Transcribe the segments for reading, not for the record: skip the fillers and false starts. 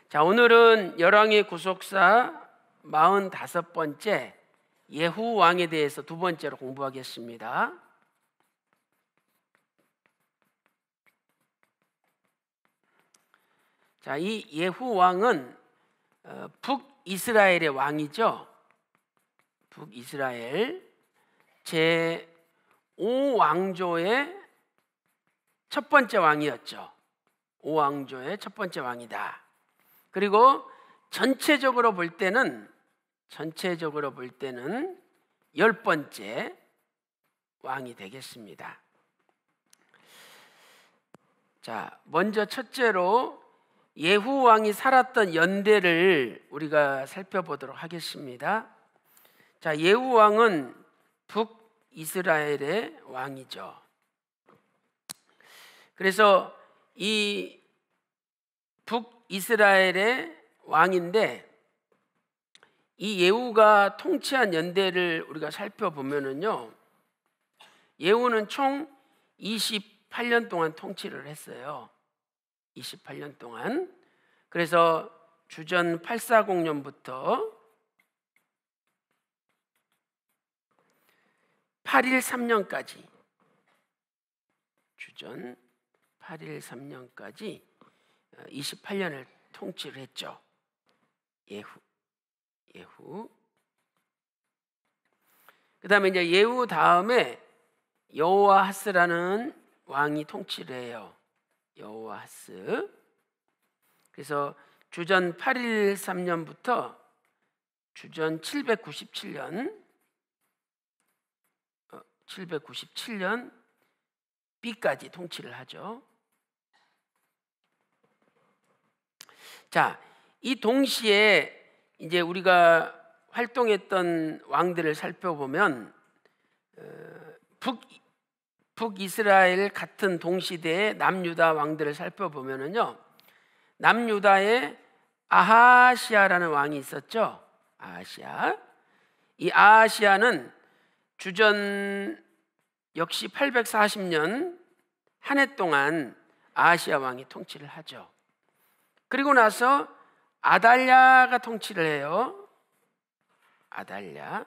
자, 오늘은 열왕의 구속사 45번째 예후 왕에 대해서 두 번째로 공부하겠습니다. 자, 이 예후 왕은 북이스라엘의 왕이죠. 북이스라엘 제5왕조의 첫 번째 왕이었죠. 5왕조의 첫 번째 왕이다. 그리고 전체적으로 볼 때는 10번째 왕이 되겠습니다. 자, 먼저 첫째로 예후 왕이 살았던 연대를 우리가 살펴보도록 하겠습니다. 자, 예후 왕은 북이스라엘의 왕이죠. 그래서 이 북이스라엘의 왕인데, 이 예후가 통치한 연대를 우리가 살펴보면은요, 예후는 총 28년 동안 통치를 했어요. 28년 동안. 그래서 주전 840년부터 813년까지, 주전 813년까지 28년을 통치를 했죠. 예후. 그 다음에 이제 예후 다음에 여호아하스라는 왕이 통치를 해요. 여호아하스. 그래서 주전 813년부터 주전 797년 B까지 통치를 하죠. 자, 이 동시에 이제 우리가 활동했던 왕들을 살펴보면 북이스라엘 같은 동시대의 남유다 왕들을 살펴보면은요, 남유다에 아하시아라는 왕이 있었죠. 아하시아. 이 아하시아는 주전 역시 840년 한 해 동안 아하시아 왕이 통치를 하죠. 그리고 나서 아달랴가 통치를 해요. 아달랴.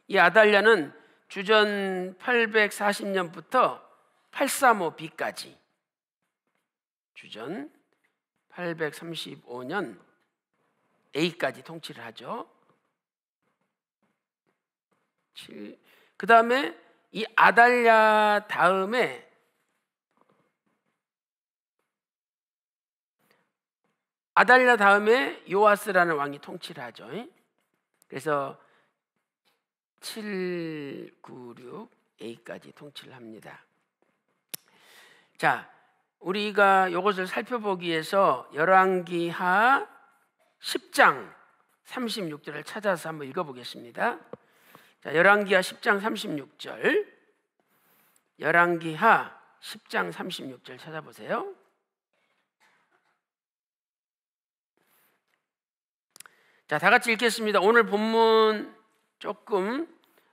이 아달랴는 주전 840년부터 835B까지, 주전 835년 A까지 통치를 하죠. 그 다음에 이 아달랴 다음에 요아스라는 왕이 통치를 하죠. 그래서 796A까지 통치를 합니다. 자, 우리가 이것을 살펴보기 위해서 열왕기하 10장 36절을 찾아서 한번 읽어보겠습니다. 자, 열왕기하 10장 36절, 열왕기하 10장 36절 찾아보세요. 자, 다 같이 읽겠습니다. 오늘 본문 조금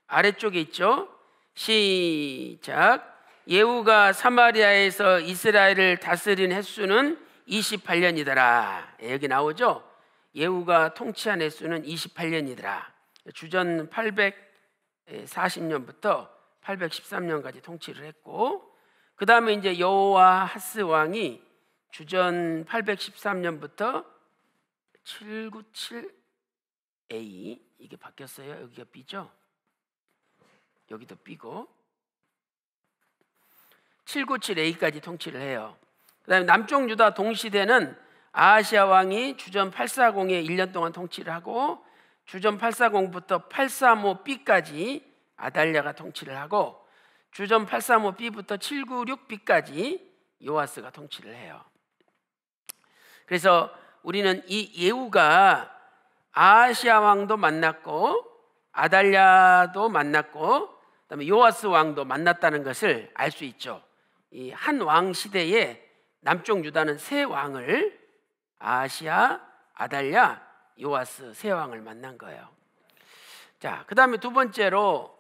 아래쪽에 있죠. 시작. 예후가 사마리아에서 이스라엘을 다스린 횟수는 28년이더라. 여기 나오죠. 예후가 통치한 횟수는 28년이더라. 주전 840년부터 813년까지 통치를 했고, 그 다음에 이제 여호아하스 왕이 주전 813년부터 797A, 이게 바뀌었어요. 여기가 B죠. 여기도 B고 797A까지 통치를 해요. 그 다음에 남쪽 유다 동시대는 아하시아 왕이 주전 840에 1년 동안 통치를 하고, 주전 840부터 835B까지 아달랴가 통치를 하고, 주전 835B부터 796B까지 요아스가 통치를 해요. 그래서 우리는 이 예후가 아하시아 왕도 만났고 아달랴도 만났고 그다음에 요아스 왕도 만났다는 것을 알 수 있죠. 이 한 왕 시대에 남쪽 유다는 세 왕을, 아하시아, 아달랴, 요아스 세 왕을 만난 거예요. 자, 그다음에 두 번째로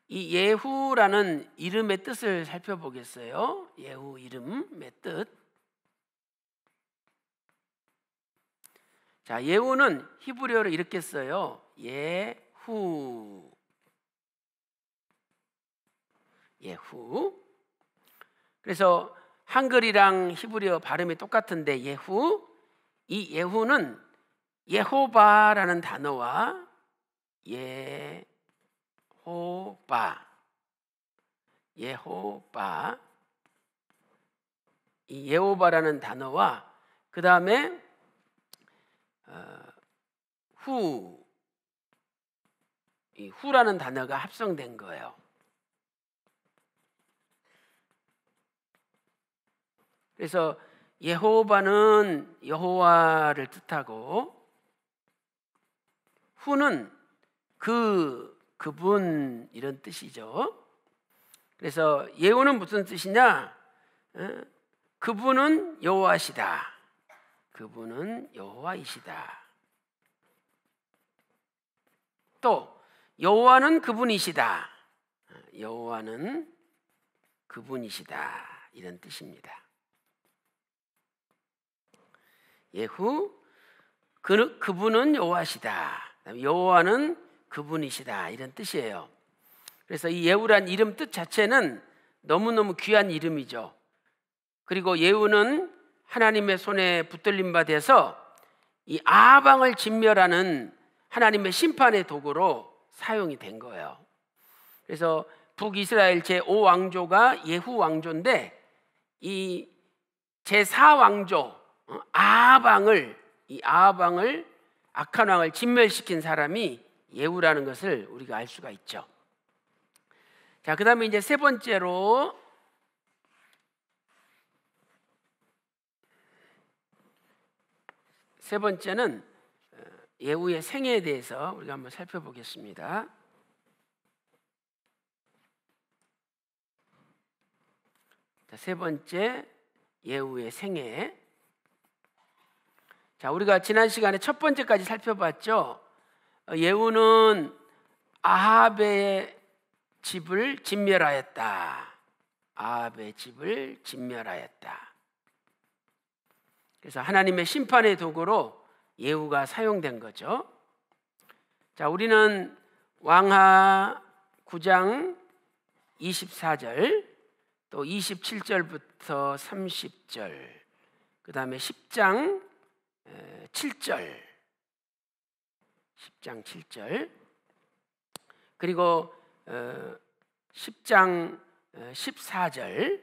이 예후라는 이름의 뜻을 살펴보겠어요. 예후 이름의 뜻. 자, 예후는 히브리어로 이렇게 써요. 예후. 예후. 그래서 한글이랑 히브리어 발음이 똑같은데 예후, 이 예후는 예호바라는 단어와 예호바, 이 예호바라는 단어와 그 다음에 이 후라는 단어가 합성된 거예요. 그래서 예호바는 여호와를 뜻하고 후는 그분 이런 뜻이죠. 그래서 예후는 무슨 뜻이냐? 그분은 여호와시다. 그분은 여호와이시다. 또 여호와는 그분이시다. 여호와는 그분이시다. 이런 뜻입니다. 예후, 그분은 여호와시다. 여호와는 그분이시다. 이런 뜻이에요. 그래서 이 예후란 이름 뜻 자체는 너무너무 귀한 이름이죠. 그리고 예후는 하나님의 손에 붙들림 바 돼서 이 아방을 진멸하는 하나님의 심판의 도구로 사용이 된 거예요. 그래서 북이스라엘 제5왕조가 예후 왕조인데 이 제4왕조 아방을 악한 왕을 진멸시킨 사람이 예후라는 것을 우리가 알 수가 있죠. 자, 그다음에 이제 세 번째로 세 번째는 예후의 생애에 대해서 우리가 한번 살펴보겠습니다. 자, 세 번째 예후의 생애. 자, 우리가 지난 시간에 첫 번째까지 살펴봤죠. 예후는 아합의 집을 진멸하였다. 아합의 집을 진멸하였다. 그래서 하나님의 심판의 도구로 예후가 사용된 거죠. 자, 우리는 왕하 9장 24절 또 27절부터 30절 그 다음에 10장 7절 10장 7절 그리고 10장 14절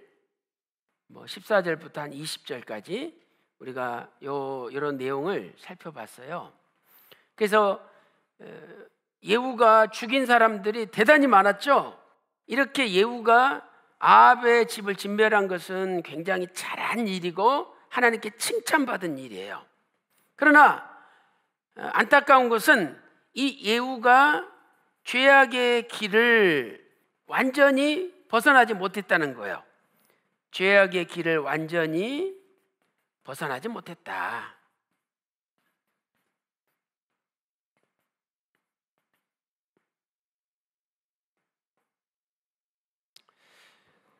14절부터 한 20절까지 우리가 이런 내용을 살펴봤어요. 그래서 예후가 죽인 사람들이 대단히 많았죠. 이렇게 예후가 아합의 집을 진멸한 것은 굉장히 잘한 일이고 하나님께 칭찬받은 일이에요. 그러나 안타까운 것은 이 예후가 죄악의 길을 완전히 벗어나지 못했다는 거예요. 죄악의 길을 완전히 벗어나지 못했다.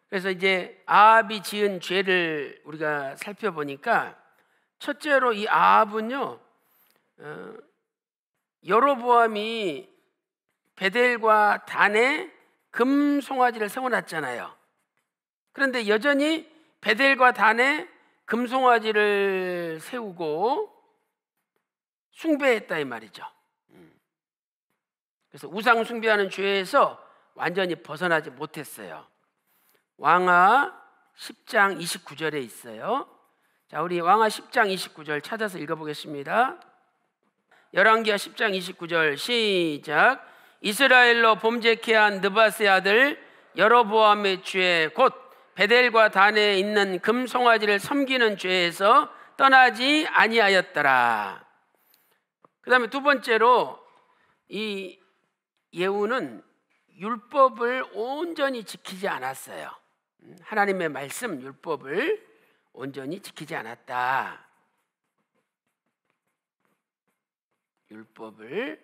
그래서 이제 아합이 지은 죄를 우리가 살펴보니까 첫째로 이 아합은요, 여로보암이 베델과 단에 금송아지를 세워놨잖아요. 그런데 여전히 베델과 단에 금송아지를 세우고 숭배했다 이 말이죠. 그래서 우상 숭배하는 죄에서 완전히 벗어나지 못했어요. 왕하 10장 29절에 있어요. 자, 우리 왕하 10장 29절 찾아서 읽어보겠습니다. 열왕기하 10장 29절 시작. 이스라엘로 범죄케 한 느밧의 아들 여로보암의 죄 곧 베델과 단에 있는 금송아지를 섬기는 죄에서 떠나지 아니하였더라. 그 다음에 두 번째로 이 예후는 율법을 온전히 지키지 않았어요. 하나님의 말씀 율법을 온전히 지키지 않았다. 율법을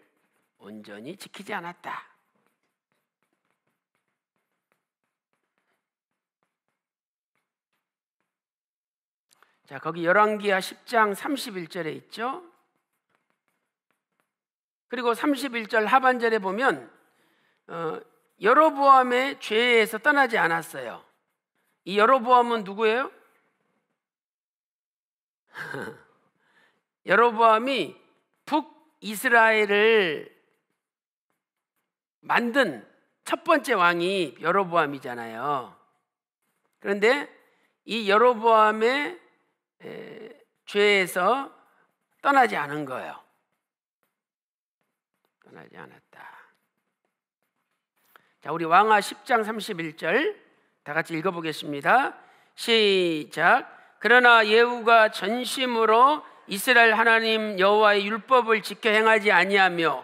온전히 지키지 않았다. 자, 거기 열왕기하 10장 31절에 있죠. 그리고 31절 하반절에 보면 여로보암의 죄에서 떠나지 않았어요. 이 여로보암은 누구예요? 여로보암이 북이스라엘을 만든 첫 번째 왕이 여로보암이잖아요. 그런데 이 여로보암의 죄에서 떠나지 않은 거예요. 떠나지 않았다. 자, 우리 왕하 10장 31절 다 같이 읽어보겠습니다. 시작. 그러나 예후가 전심으로 이스라엘 하나님 여호와의 율법을 지켜 행하지 아니하며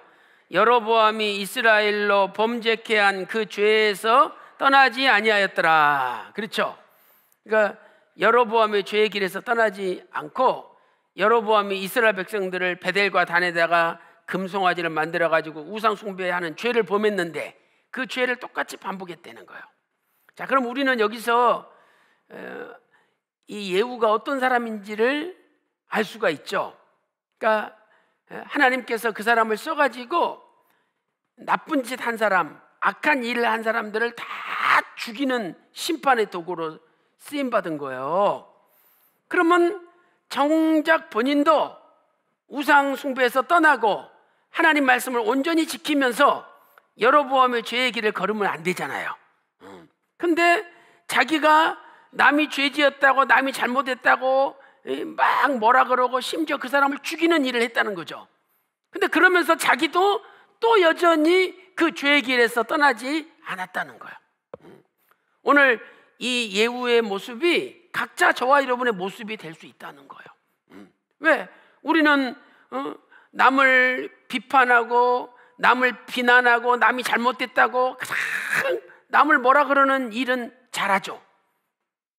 여로보암이 이스라엘로 범죄케 한 그 죄에서 떠나지 아니하였더라. 그렇죠? 그러니까 여로보암의 죄의 길에서 떠나지 않고 여로보암이 이스라엘 백성들을 베델과 단에다가 금송아지를 만들어 가지고 우상 숭배하는 죄를 범했는데 그 죄를 똑같이 반복했다는 거예요. 자, 그럼 우리는 여기서 이 예후가 어떤 사람인지를 알 수가 있죠. 그러니까 하나님께서 그 사람을 써가지고 나쁜 짓 한 사람, 악한 일을 한 사람들을 다 죽이는 심판의 도구로 쓰임받은 거예요. 그러면 정작 본인도 우상 숭배에서 떠나고 하나님 말씀을 온전히 지키면서 여로보암의 죄의 길을 걸으면 안 되잖아요. 근데 자기가 남이 죄지었다고, 남이 잘못했다고 막 뭐라 그러고 심지어 그 사람을 죽이는 일을 했다는 거죠. 근데 그러면서 자기도 또 여전히 그 죄의 길에서 떠나지 않았다는 거예요. 오늘 이 예후의 모습이 각자 저와 여러분의 모습이 될 수 있다는 거예요. 왜? 우리는 남을 비판하고 남을 비난하고 남이 잘못됐다고 남을 뭐라 그러는 일은 잘하죠.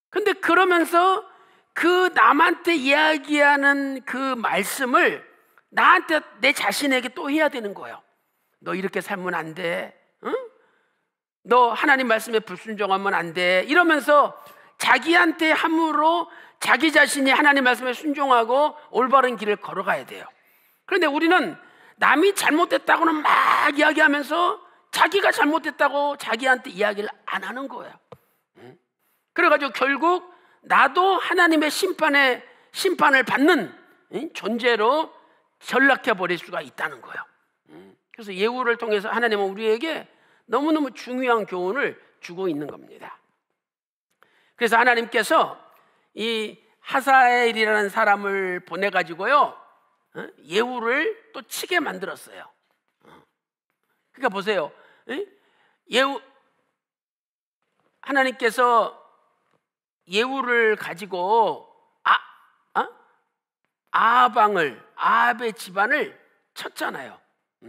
근데 그러면서 그 남한테 이야기하는 그 말씀을 나한테, 내 자신에게 또 해야 되는 거예요. 너 이렇게 살면 안 돼. 응? 너 하나님 말씀에 불순종하면 안 돼. 이러면서 자기한테 함으로 자기 자신이 하나님 말씀에 순종하고 올바른 길을 걸어가야 돼요. 그런데 우리는 남이 잘못됐다고는 막 이야기하면서 자기가 잘못됐다고 자기한테 이야기를 안 하는 거예요. 그래가지고 결국 나도 하나님의 심판을 받는 존재로 전락해 버릴 수가 있다는 거예요. 그래서 예후를 통해서 하나님은 우리에게 너무너무 중요한 교훈을 주고 있는 겁니다. 그래서 하나님께서 이 하사엘이라는 사람을 보내가지고요 예후를 또 치게 만들었어요. 그러니까 보세요. 예후, 하나님께서 예후를 가지고 아합의 집안을 쳤잖아요.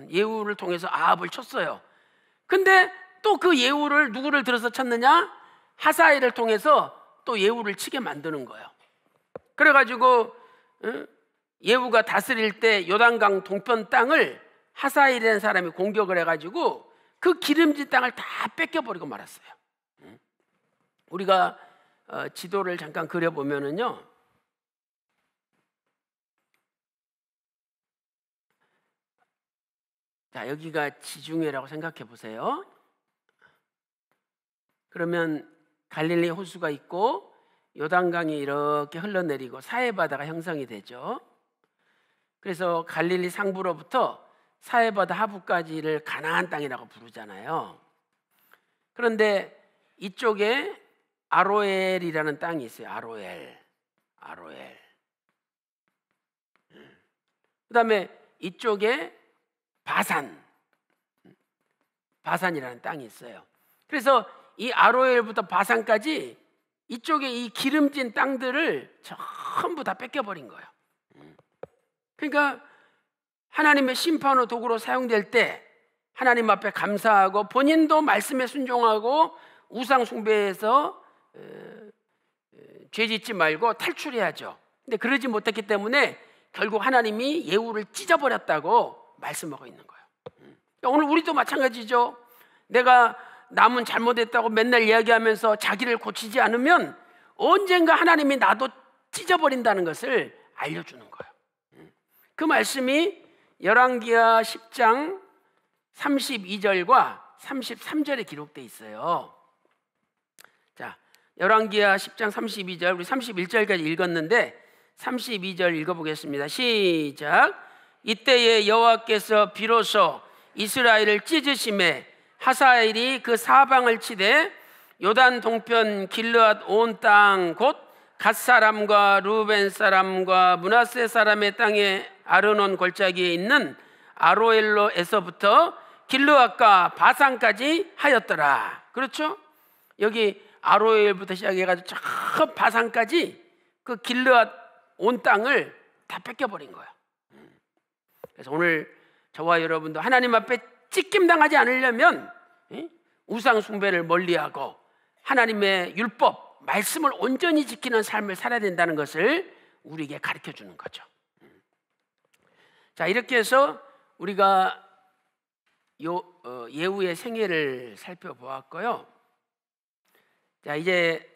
예후를 통해서 아합을 쳤어요. 근데 또 그 예후를 누구를 들어서 쳤느냐? 하사엘을 통해서 또 예후를 치게 만드는 거예요. 그래가지고 예후가 다스릴 때 요단강 동편 땅을 하사엘이라는 사람이 공격을 해가지고 그 기름진 땅을 다 뺏겨버리고 말았어요. 우리가 지도를 잠깐 그려보면은요, 자, 여기가 지중해라고 생각해 보세요. 그러면 갈릴리 호수가 있고 요단강이 이렇게 흘러내리고 사해바다가 형성이 되죠. 그래서 갈릴리 상부로부터 사해바다 하부까지를 가나안 땅이라고 부르잖아요. 그런데 이쪽에 아로엘이라는 땅이 있어요. 아로엘. 그 다음에 이쪽에 바산이라는 땅이 있어요. 그래서 이 아로엘부터 바산까지 이쪽에 이 기름진 땅들을 전부 다 뺏겨버린 거예요. 그러니까 하나님의 심판의 도구로 사용될 때 하나님 앞에 감사하고 본인도 말씀에 순종하고 우상 숭배에서 죄짓지 말고 탈출해야죠. 근데 그러지 못했기 때문에 결국 하나님이 예후를 찢어버렸다고 말씀하고 있는 거예요. 오늘 우리도 마찬가지죠. 내가 남은 잘못했다고 맨날 이야기하면서 자기를 고치지 않으면 언젠가 하나님이 나도 찢어버린다는 것을 알려주는 거예요. 그 말씀이 열왕기하 10장 32절과 33절에 기록되어 있어요. 자, 열왕기하 10장 32절, 우리 31절까지 읽었는데 32절 읽어보겠습니다. 시작. 이때에 여호와께서 비로소 이스라엘을 찢으심에 하사엘이 그 사방을 치되 요단 동편 길르앗 온 땅 곧 갓 사람과 루벤 사람과 므낫세 사람의 땅에 아르논 골짜기에 있는 아로엘로에서부터 길르앗과 바산까지 하였더라. 그렇죠? 여기 아로엘부터 시작해가지고 저 바산까지 그 길르앗 온 땅을 다 뺏겨버린 거야. 그래서 오늘 저와 여러분도 하나님 앞에 찢김당하지 않으려면 우상 숭배를 멀리하고 하나님의 율법, 말씀을 온전히 지키는 삶을 살아야 된다는 것을 우리에게 가르쳐 주는 거죠. 자, 이렇게 해서 우리가 예후의 생애를 살펴보았고요. 자, 이제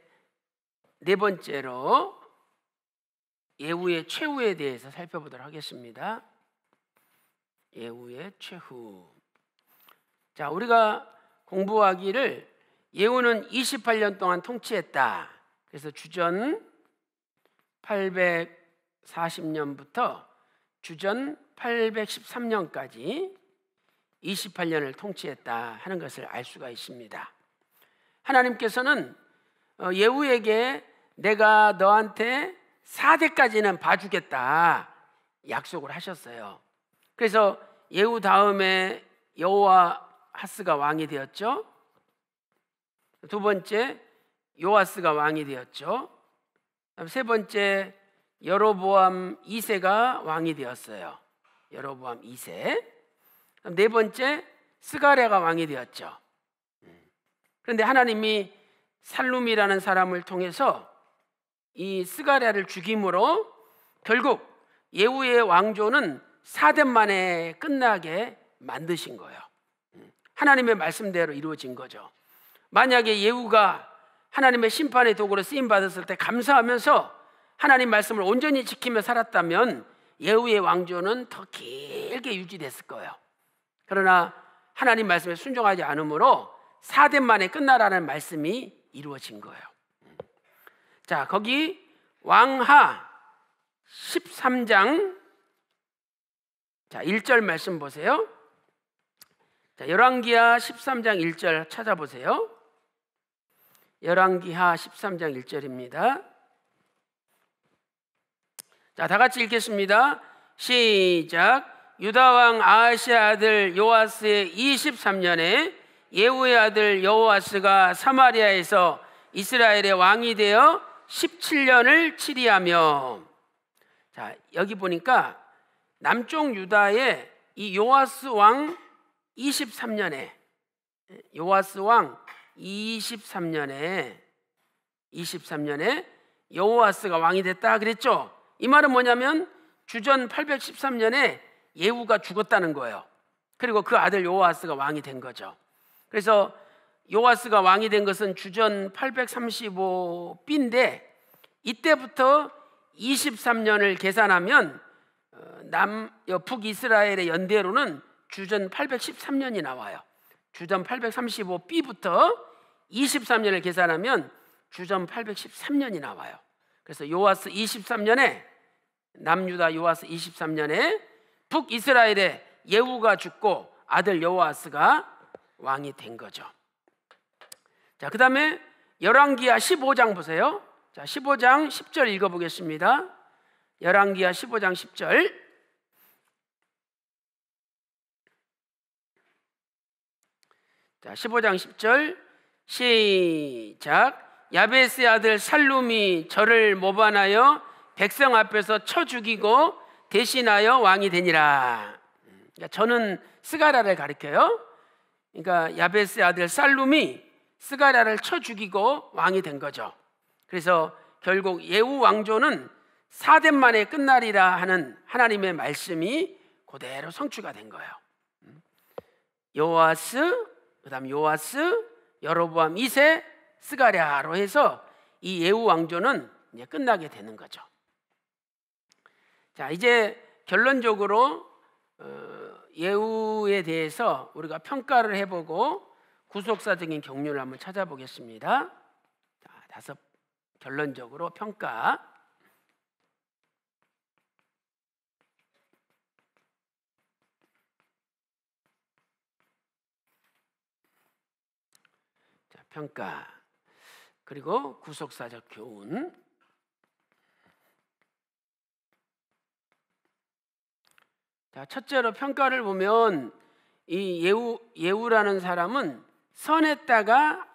네 번째로 예후의 최후에 대해서 살펴보도록 하겠습니다. 예후의 최후. 자, 우리가 공부하기를 예후는 28년 동안 통치했다. 그래서 주전 840년부터 주전 813년까지 28년을 통치했다 하는 것을 알 수가 있습니다. 하나님께서는 예후에게 내가 너한테 4대까지는 봐주겠다 약속을 하셨어요. 그래서 예후 다음에 여호아하스가 왕이 되었죠. 두 번째 요아스가 왕이 되었죠. 세 번째 여로보암 2세가 왕이 되었어요. 여로보암 2세. 네 번째 스가랴가 왕이 되었죠. 그런데 하나님이 살룸이라는 사람을 통해서 이 스가랴를 죽임으로 결국 예후의 왕조는 4대 만에 끝나게 만드신 거예요. 하나님의 말씀대로 이루어진 거죠. 만약에 예후가 하나님의 심판의 도구로 쓰임받았을 때 감사하면서 하나님 말씀을 온전히 지키며 살았다면 예후의 왕조는 더 길게 유지됐을 거예요. 그러나 하나님 말씀에 순종하지 않으므로 4대 만에 끝나라는 말씀이 이루어진 거예요. 자, 거기 왕하 13장 자 1절 말씀 보세요. 자, 열왕기하 13장 1절 찾아보세요. 열왕기하 13장 1절입니다. 자, 다 같이 읽겠습니다. 시작. 유다왕 아하시의 아들 요아스의 23년에 예후의 아들 여호아스가 사마리아에서 이스라엘의 왕이 되어 17년을 치리하며. 자, 여기 보니까 남쪽 유다의 이 요아스 왕 23년에 요아스 왕 23년에 여호아스가 왕이 됐다 그랬죠. 이 말은 뭐냐면 주전 813년에 예후가 죽었다는 거예요. 그리고 그 아들 요아스가 왕이 된 거죠. 그래서 요아스가 왕이 된 것은 주전 835B인데 이때부터 23년을 계산하면 북이스라엘의 연대로는 주전 813년이 나와요. 주전 835B부터 23년을 계산하면 주전 813년이 나와요. 그래서 요아스 23년에 남유다 요아스 23년에 북이스라엘의 예후가 죽고 아들 여호아스가 왕이 된 거죠. 자, 그 다음에 열왕기하 15장 보세요. 자, 15장 10절 읽어보겠습니다. 열왕기하 15장 10절. 자, 15장 10절 시작. 야베스의 아들 살룸이 저를 모반하여 백성 앞에서 쳐 죽이고 대신하여 왕이 되니라. 그러니까 저는 스가랴를 가리켜요. 그러니까 야베스의 아들 살룸이 스가랴를 쳐 죽이고 왕이 된 거죠. 그래서 결국 예후 왕조는 4대 만에 끝나리라 하는 하나님의 말씀이 그대로 성취가 된 거예요. 요아스, 그다음 요아스, 여로보암 2세, 스가랴로 해서 이 예후 왕조는 이제 끝나게 되는 거죠. 자, 이제 결론적으로 예후에 대해서 우리가 평가를 해보고 구속사적인 경륜을 한번 찾아보겠습니다. 자, 결론적으로 평가. 자, 평가 그리고 구속사적 교훈. 자, 첫째로 평가를 보면 이 예후라는 사람은 선했다가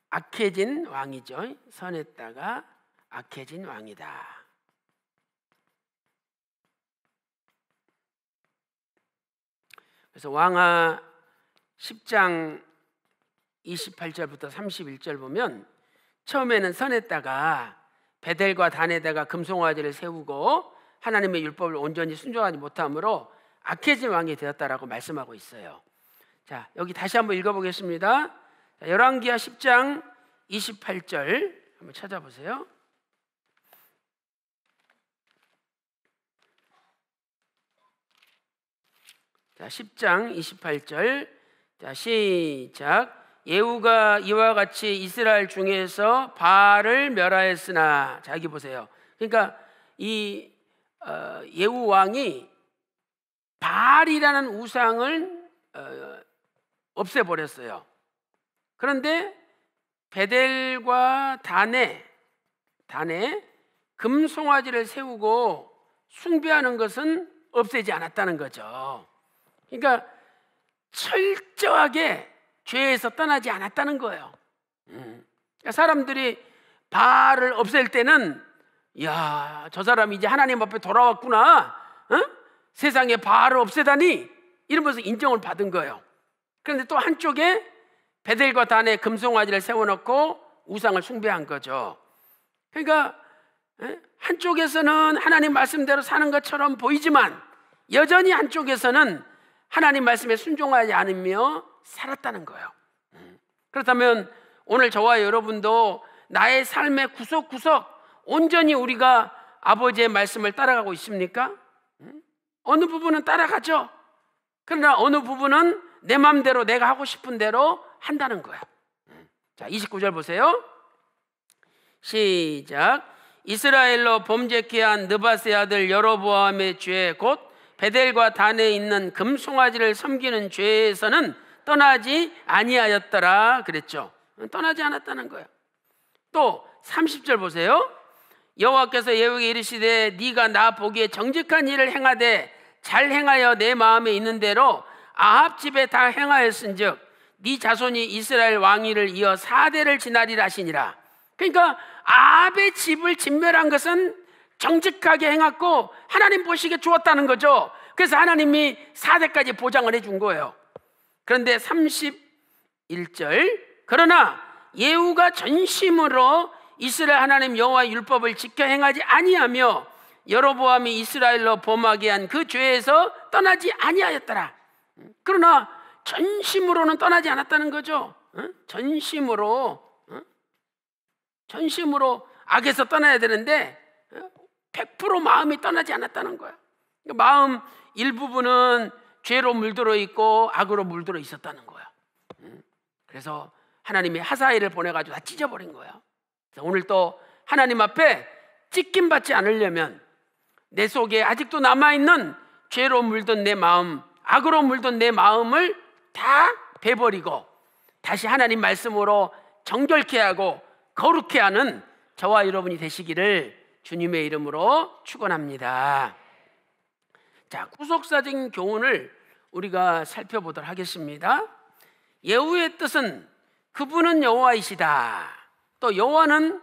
악해진 왕이죠. 선했다가 악해진 왕이다. 그래서 왕하 10장 28절부터 31절 보면 처음에는 선했다가 베델과 단에다가 금송아지를 세우고 하나님의 율법을 온전히 순종하지 못함으로 악해진 왕이 되었다라고 말씀하고 있어요. 자, 여기 다시 한번 읽어보겠습니다. 열왕기하 10장 28절 한번 찾아보세요. 자, 10장 28절. 자, 시작. 예후가 이와 같이 이스라엘 중에서 바알을 멸하였으나. 자, 여기 보세요. 그러니까 이 예후 왕이 바알이라는 우상을 없애버렸어요. 그런데 베델과 단에 금송아지를 세우고 숭배하는 것은 없애지 않았다는 거죠. 그러니까 철저하게 죄에서 떠나지 않았다는 거예요. 그러니까 사람들이 바알을 없앨 때는 야, 저 사람이 이제 하나님 앞에 돌아왔구나, 세상에 바알을 없애다니 이러면서 인정을 받은 거예요. 그런데 또 한쪽에 베델과 단에 금송아지를 세워놓고 우상을 숭배한 거죠. 그러니까 한쪽에서는 하나님 말씀대로 사는 것처럼 보이지만 여전히 한쪽에서는 하나님 말씀에 순종하지 않으며 살았다는 거예요. 그렇다면 오늘 저와 여러분도 나의 삶의 구석구석 온전히 우리가 아버지의 말씀을 따라가고 있습니까? 어느 부분은 따라가죠. 그러나 어느 부분은 내 마음대로 내가 하고 싶은 대로 한다는 거야. 자, 29절 보세요. 시작. 이스라엘로 범죄케 한 느밧의 아들 여로보암의 죄 곧 베델과 단에 있는 금송아지를 섬기는 죄에서는 떠나지 아니하였더라 그랬죠. 떠나지 않았다는 거예요. 또 30절 보세요. 여호와께서 예후에게 이르시되 네가 나 보기에 정직한 일을 행하되 잘 행하여 내 마음에 있는 대로 아합 집에 다 행하였은즉 네 자손이 이스라엘 왕위를 이어 4대를 지나리라 하시니라. 그러니까 아합의 집을 진멸한 것은 정직하게 행했고 하나님 보시기에 좋았다는 거죠. 그래서 하나님이 4대까지 보장을 해준 거예요. 그런데 31절 그러나 예후가 전심으로 이스라엘 하나님 여호와의 율법을 지켜 행하지 아니하며 여로보암이 이스라엘로 범하게 한 그 죄에서 떠나지 아니하였더라. 그러나 전심으로는 떠나지 않았다는 거죠. 전심으로 악에서 떠나야 되는데 100% 마음이 떠나지 않았다는 거야. 마음 일부분은 죄로 물들어 있고 악으로 물들어 있었다는 거야. 그래서 하나님이 하사엘을 보내가지고 다 찢어버린 거야. 그래서 오늘 또 하나님 앞에 찢김 받지 않으려면 내 속에 아직도 남아있는 죄로 물든 내 마음, 악으로 물든 내 마음을 다 베버리고 다시 하나님 말씀으로 정결케 하고 거룩케 하는 저와 여러분이 되시기를 주님의 이름으로 축원합니다. 자, 구속사적인 교훈을 우리가 살펴보도록 하겠습니다. 예후의 뜻은 그분은 여호와이시다, 또 여호와는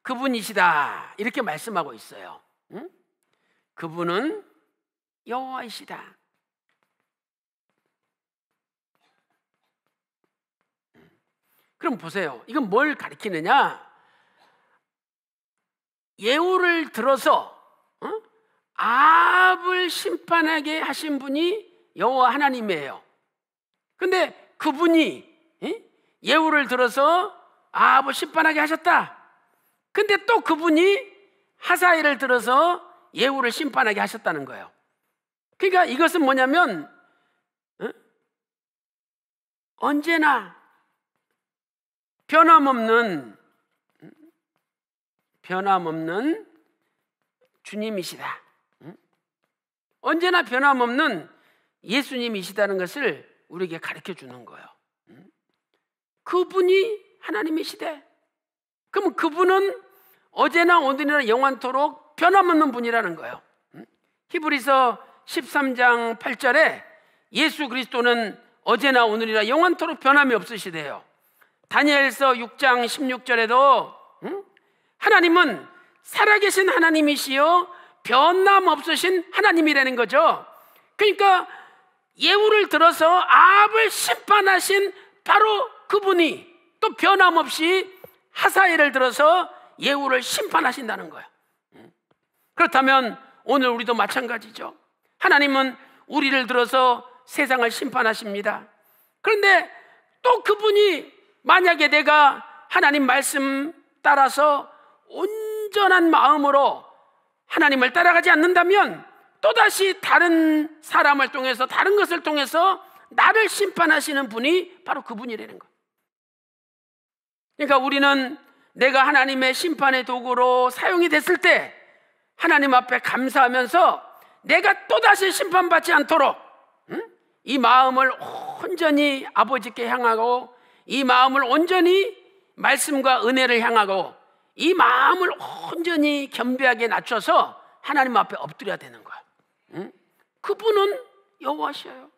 그분이시다, 이렇게 말씀하고 있어요. 그분은 여호와이시다. 그럼 보세요. 이건 뭘 가리키느냐? 예후를 들어서 아합을 심판하게 하신 분이 여호와 하나님이에요. 근데 그분이 예후를 들어서 아합을 심판하게 하셨다. 근데 또 그분이 하사엘을 들어서 예후를 심판하게 하셨다는 거예요. 그러니까 이것은 뭐냐면 언제나 변함없는 주님이시다. 언제나 변함없는 예수님이시다는 것을 우리에게 가르쳐 주는 거예요. 그분이 하나님이시대. 그럼 그분은 어제나 오늘이나 영원토록 변함없는 분이라는 거예요. 히브리서 13장 8절에 예수 그리스도는 어제나 오늘이나 영원토록 변함이 없으시대요. 다니엘서 6장 16절에도 하나님은 살아계신 하나님이시요 변함없으신 하나님이라는 거죠. 그러니까 예후를 들어서 아합을 심판하신 바로 그분이 또 변함없이 하사엘을 들어서 예후를 심판하신다는 거예요. 그렇다면 오늘 우리도 마찬가지죠. 하나님은 우리를 들어서 세상을 심판하십니다. 그런데 또 그분이 만약에 내가 하나님 말씀 따라서 온전한 마음으로 하나님을 따라가지 않는다면 또다시 다른 사람을 통해서 다른 것을 통해서 나를 심판하시는 분이 바로 그분이라는 거예요. 그러니까 우리는 내가 하나님의 심판의 도구로 사용이 됐을 때 하나님 앞에 감사하면서 내가 또다시 심판받지 않도록 이 마음을 온전히 아버지께 향하고 이 마음을 온전히 말씀과 은혜를 향하고 이 마음을 온전히 겸비하게 낮춰서 하나님 앞에 엎드려야 되는 거야. 그분은 여호와시여요.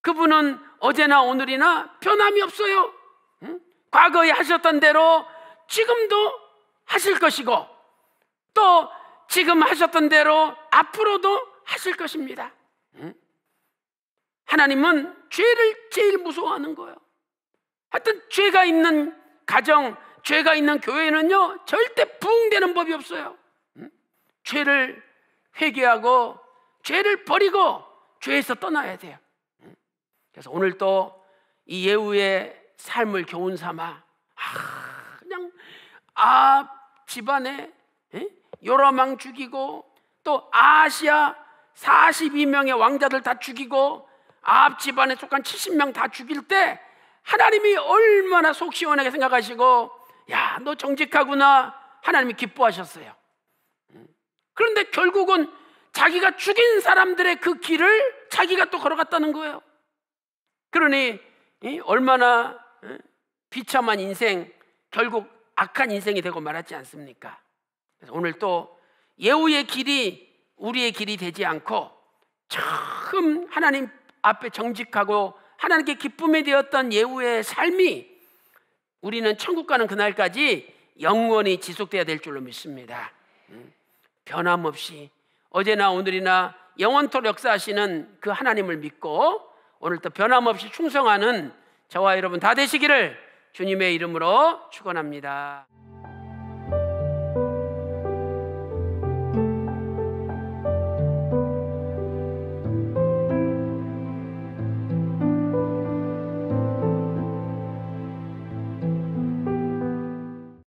그분은 어제나 오늘이나 변함이 없어요. 과거에 하셨던 대로 지금도 하실 것이고 또 지금 하셨던 대로 앞으로도 하실 것입니다. 하나님은 죄를 제일 무서워하는 거예요. 하여튼 죄가 있는 가정, 죄가 있는 교회는요 절대 부흥되는 법이 없어요. 죄를 회개하고 죄를 버리고 죄에서 떠나야 돼요. 그래서 오늘 또 이 예후의 삶을 교훈 삼아 그냥 집안에 요라망 죽이고 또 아시아 42명의 왕자들 다 죽이고 아합 집안에 속한 70명 다 죽일 때 하나님이 얼마나 속 시원하게 생각하시고 야, 너 정직하구나 하나님이 기뻐하셨어요. 그런데 결국은 자기가 죽인 사람들의 그 길을 자기가 또 걸어갔다는 거예요. 그러니 얼마나 비참한 인생, 결국 악한 인생이 되고 말았지 않습니까? 그래서 오늘 또 예후의 길이 우리의 길이 되지 않고 처음 하나님 앞에 정직하고 하나님께 기쁨이 되었던 예후의 삶이 우리는 천국 가는 그날까지 영원히 지속돼야 될 줄로 믿습니다. 변함없이 어제나 오늘이나 영원토록 역사하시는 그 하나님을 믿고 오늘도 변함없이 충성하는 저와 여러분 다 되시기를 주님의 이름으로 축원합니다.